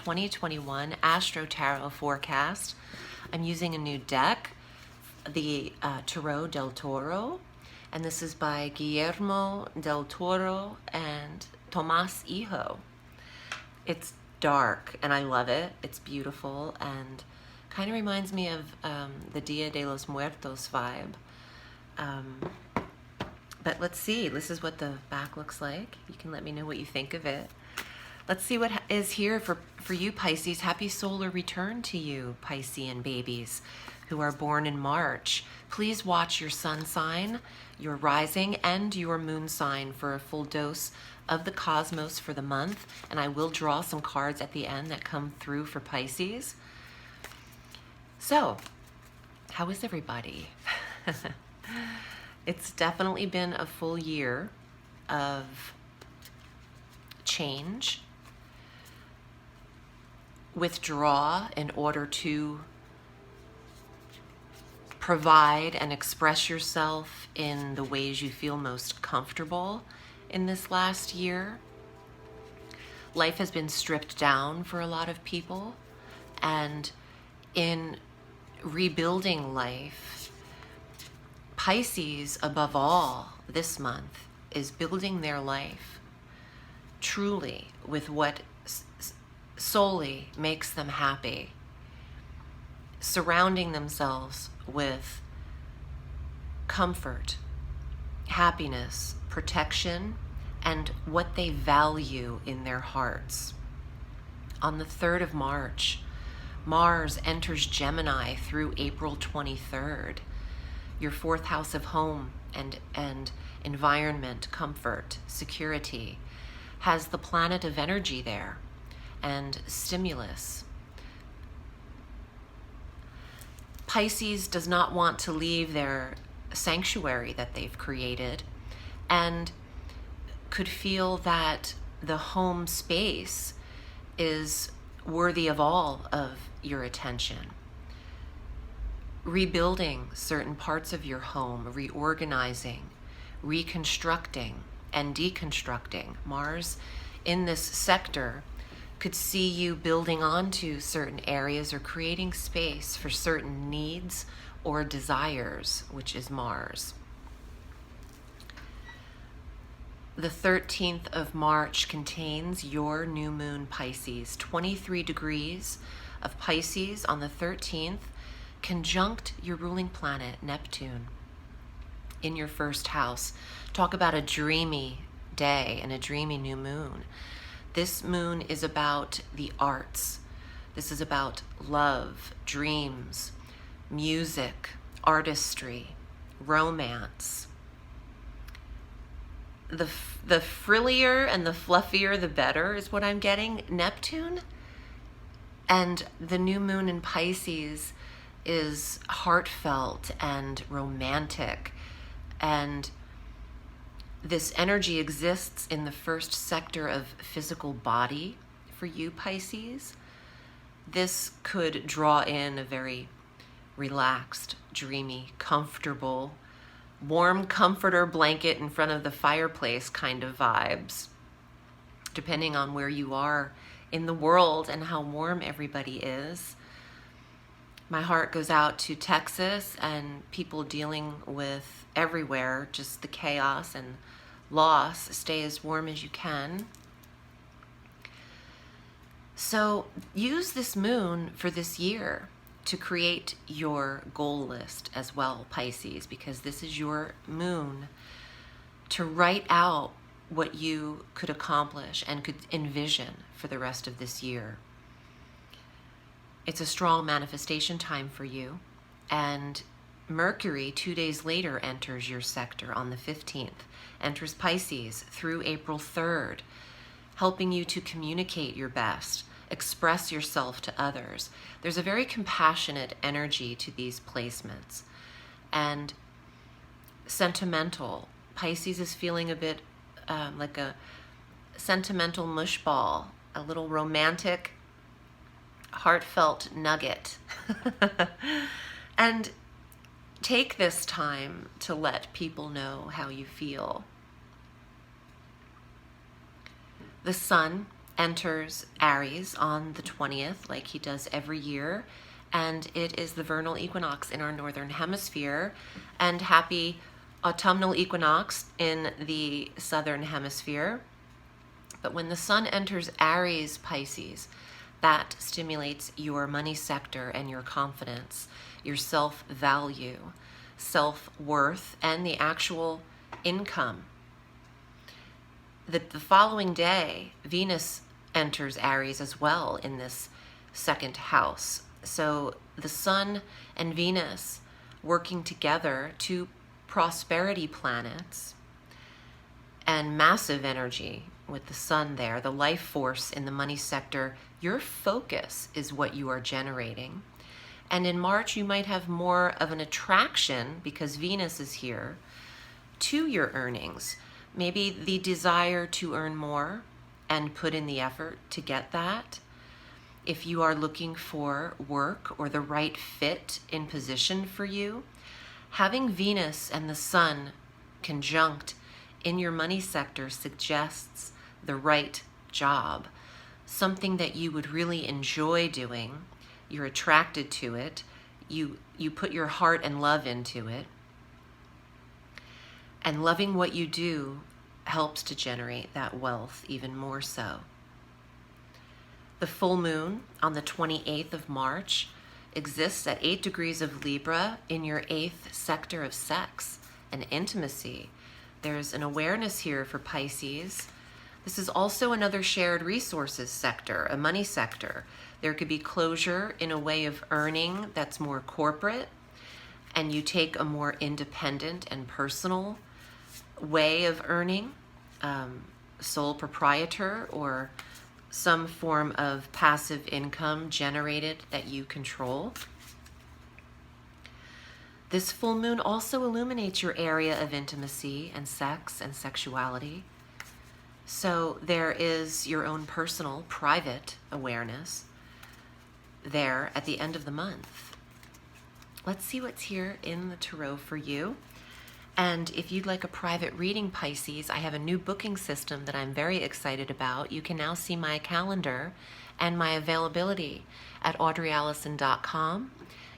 2021 Astro Tarot forecast. I'm using a new deck, the Tarot del Toro, and this is by Guillermo del Toro and Tomas Hijo. It's dark and I love it. It's beautiful and kind of reminds me of the Dia de los Muertos vibe. But let's see, this is what the back looks like. You can let me know what you think of it. Let's see what is here for you, Pisces. Happy solar return to you, Piscean babies who are born in March. Please watch your sun sign, your rising, and your moon sign for a full dose of the cosmos for the month. And I will draw some cards at the end that come through for Pisces. So, how is everybody? It's definitely been a full year of change. Withdraw in order to provide and express yourself in the ways you feel most comfortable in this last year. Life has been stripped down for a lot of people, and in rebuilding life, Pisces, above all, this month, is building their life truly with what solely makes them happy, surrounding themselves with comfort, happiness, protection, and what they value in their hearts. On the 3rd of March, Mars enters Gemini through April 23rd. Your 4th house of home and environment, comfort, security, has the planet of energy there and stimulus. Pisces does not want to leave their sanctuary that they've created and could feel that the home space is worthy of all of your attention. Rebuilding certain parts of your home, reorganizing, reconstructing, and deconstructing. Mars in this sector could see you building onto certain areas or creating space for certain needs or desires, which is Mars. The 13th of March contains your new moon, Pisces. 23 degrees of Pisces on the 13th, conjunct your ruling planet, Neptune, in your 1st house. Talk about a dreamy day and a dreamy new moon. This moon is about the arts. This is about love, dreams, music, artistry, romance. The frillier and the fluffier, the better is what I'm getting. Neptune and the new moon in Pisces is heartfelt and romantic, and this energy exists in the 1st sector of physical body for you, Pisces. This could draw in a very relaxed, dreamy, comfortable, warm comforter blanket in front of the fireplace kind of vibes, depending on where you are in the world and how warm everybody is. My heart goes out to Texas and people dealing with everywhere, just the chaos and loss. Stay as warm as you can. So use this moon for this year to create your goal list as well, Pisces, because this is your moon to write out what you could accomplish and could envision for the rest of this year. It's a strong manifestation time for you, and Mercury 2 days later enters your sector on the 15th, enters Pisces through April 3rd, helping you to communicate your best, express yourself to others. There's a very compassionate energy to these placements. And sentimental. Pisces is feeling a bit like a sentimental mush ball, a little romantic, heartfelt nugget. And take this time to let people know how you feel. The sun enters Aries on the 20th, like he does every year, and it is the vernal equinox in our northern hemisphere, and happy autumnal equinox in the southern hemisphere. But when the sun enters Aries, Pisces, that stimulates your money sector and your confidence, your self-value, self-worth, and the actual income. The following day, Venus enters Aries as well in this second house. So the sun and Venus working together, two prosperity planets, and massive energy with the sun there, the life force in the money sector. Your focus is what you are generating. And in March, you might have more of an attraction, because Venus is here, to your earnings. Maybe the desire to earn more and put in the effort to get that. If you are looking for work or the right fit in position for you, having Venus and the sun conjunct in your money sector suggests the right job, something that you would really enjoy doing. You're attracted to it. You put your heart and love into it. And loving what you do helps to generate that wealth even more so. The full moon on the 28th of March exists at 8 degrees of Libra in your 8th sector of sex and intimacy. There's an awareness here for Pisces. This is also another shared resources sector, a money sector. There could be closure in a way of earning that's more corporate, and you take a more independent and personal way of earning, sole proprietor, or some form of passive income generated that you control. This full moon also illuminates your area of intimacy and sex and sexuality. So there is your own personal, private awareness there at the end of the month. Let's see what's here in the tarot for you. And if you'd like a private reading, Pisces, I have a new booking system that I'm very excited about. You can now see my calendar and my availability at audreyalison.com.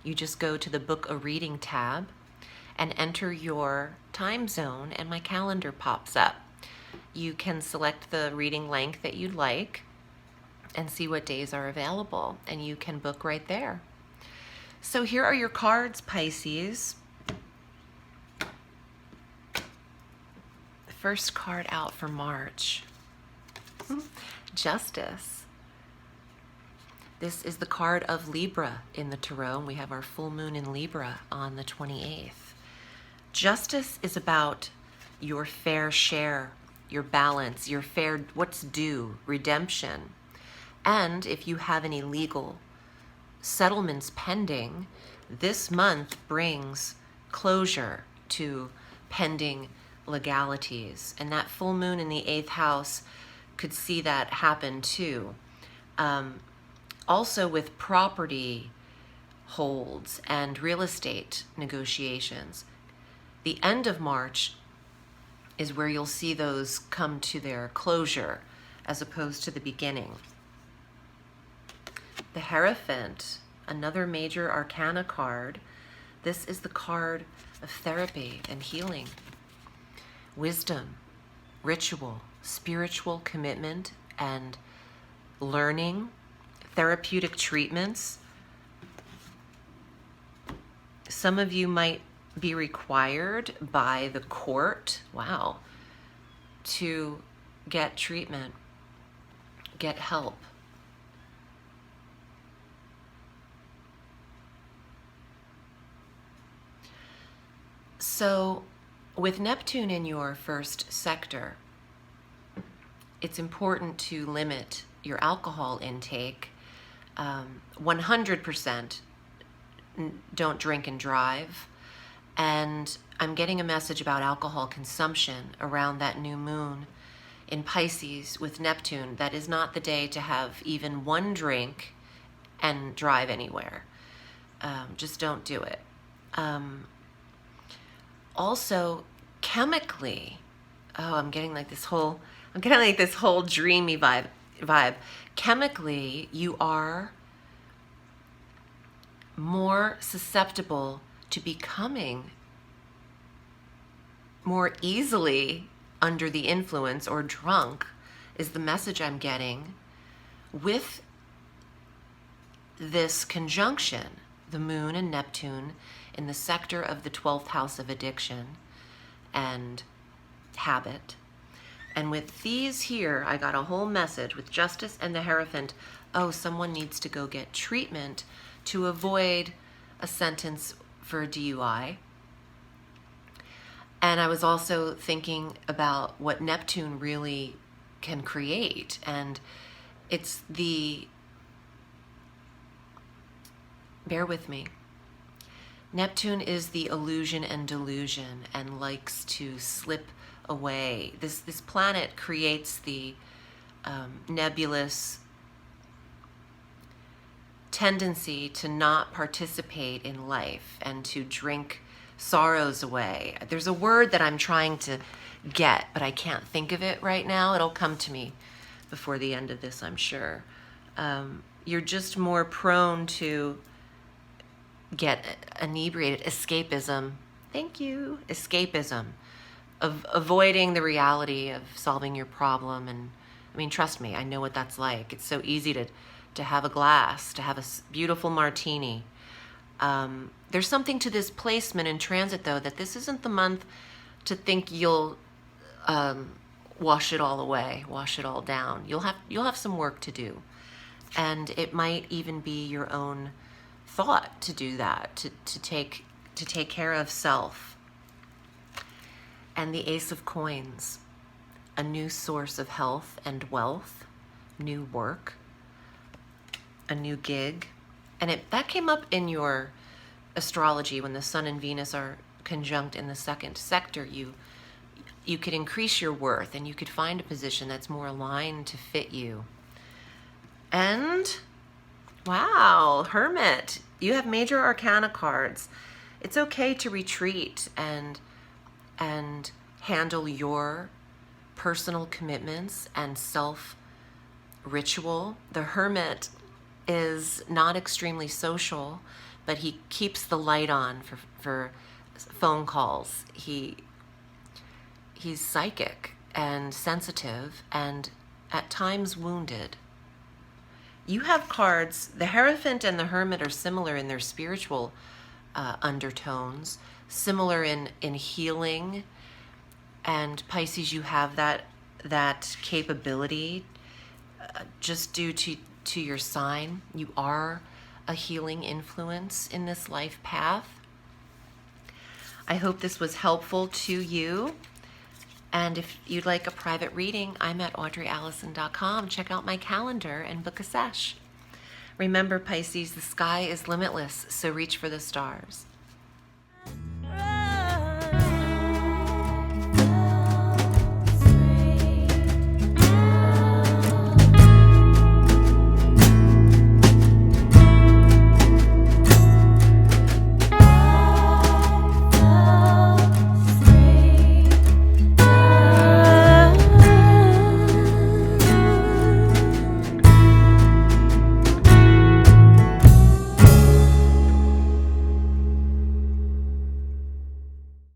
You just go to the Book a Reading tab and enter your time zone, and my calendar pops up. You can select the reading length that you'd like and see what days are available, and you can book right there. So here are your cards, Pisces. First card out for March. Justice. This is the card of Libra in the tarot, and we have our full moon in Libra on the 28th. Justice is about your fair share, your balance, your fair, what's due, redemption. And if you have any legal settlements pending, this month brings closure to pending legalities. And that full moon in the 8th house could see that happen too. Also with property holds and real estate negotiations. The end of March is where you'll see those come to their closure as opposed to the beginning. The Hierophant, another major arcana card. This is the card of therapy and healing, wisdom, ritual, spiritual commitment, and learning, therapeutic treatments. Some of you might be required by the court, wow, to get treatment, get help. So with Neptune in your first sector, it's important to limit your alcohol intake. 100% don't drink and drive. And I'm getting a message about alcohol consumption around that new moon in Pisces with Neptune. That is not the day to have even one drink and drive anywhere. Just don't do it. Also, chemically, I'm getting like this whole dreamy vibe. vibe. Chemically, you are more susceptible to becoming more easily under the influence or drunk, is the message I'm getting, with this conjunction, the moon and Neptune in the sector of the 12th house of addiction and habit. And with these here, I got a whole message with Justice and the Hierophant. Oh, someone needs to go get treatment to avoid a sentence for DUI. And I was also thinking about what Neptune really can create. And it's the, bear with me, Neptune is the illusion and delusion and likes to slip away. This planet creates the nebulous tendency to not participate in life and to drink sorrows away. There's a word that I'm trying to get, but I can't think of it right now. It'll come to me before the end of this, I'm sure. You're just more prone to get inebriated. Escapism. Thank you. Escapism. Of avoiding the reality of solving your problem. And I mean, trust me, I know what that's like. It's so easy to have a glass, to have a beautiful martini. There's something to this placement in transit, though, that this isn't the month to think you'll wash it all away, wash it all down. You'll have some work to do. And it might even be your own thought to do that, to take care of self. And the Ace of Coins, a new source of health and wealth, new work, a new gig. And that came up in your astrology when the Sun and Venus are conjunct in the second sector. You could increase your worth and you could find a position that's more aligned to fit you. And wow, Hermit, you have major arcana cards. It's okay to retreat and handle your personal commitments and self-ritual. The Hermit is not extremely social, but he keeps the light on for phone calls. He's psychic and sensitive and at times wounded. You have cards, the Hierophant and the Hermit are similar in their spiritual undertones, similar in healing. And Pisces, you have that capability just due to your sign. You are a healing influence in this life path. I hope this was helpful to you. And if you'd like a private reading, I'm at audreyalison.com. Check out my calendar and book a sesh. Remember, Pisces, the sky is limitless, so reach for the stars.